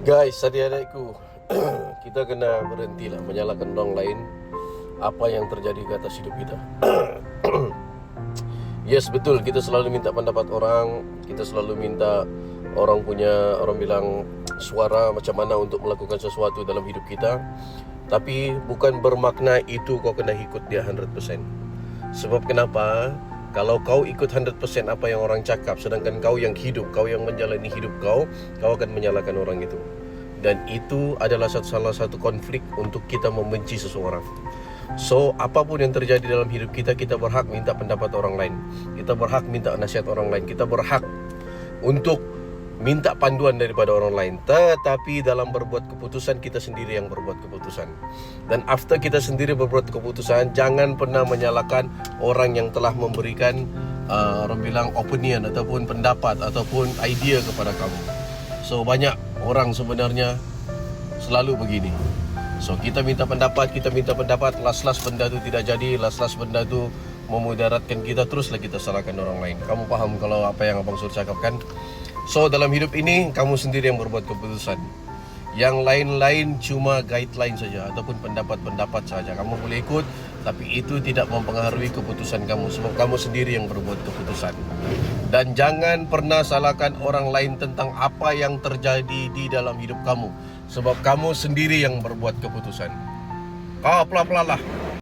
Guys, adik-adikku, kita kena berhentilah menyalahkan orang lain apa yang terjadi ke atas hidup kita. Yes, betul, kita selalu minta pendapat orang, kita selalu minta orang bilang suara macam mana untuk melakukan sesuatu dalam hidup kita. Tapi bukan bermakna itu kau kena ikut dia 100%. Sebab kenapa? Kalau kau ikut 100% apa yang orang cakap, sedangkan kau yang hidup, kau yang menjalani hidup kau akan menyalahkan orang itu. Dan itu adalah salah satu konflik untuk kita membenci seseorang. So, apapun yang terjadi dalam hidup kita, kita berhak minta pendapat orang lain. Kita berhak minta nasihat orang lain. Kita berhak untuk minta panduan daripada orang lain. Tetapi dalam berbuat keputusan, kita sendiri yang berbuat keputusan. Dan after kita sendiri berbuat keputusan, jangan pernah menyalahkan orang yang telah memberikan opinion ataupun pendapat ataupun idea kepada kamu. So, banyak orang sebenarnya selalu begini. So, kita minta pendapat, last benda tu tidak jadi, last benda tu memudaratkan kita, teruslah kita salahkan orang lain. Kamu faham kalau apa yang Abang Sur cakapkan? So, dalam hidup ini, kamu sendiri yang berbuat keputusan. Yang lain-lain cuma guideline saja ataupun pendapat-pendapat saja. Kamu boleh ikut, tapi itu tidak mempengaruhi keputusan kamu. Sebab kamu sendiri yang berbuat keputusan. Dan jangan pernah salahkan orang lain tentang apa yang terjadi di dalam hidup kamu. Sebab kamu sendiri yang berbuat keputusan. Kau pelan-pelan lah.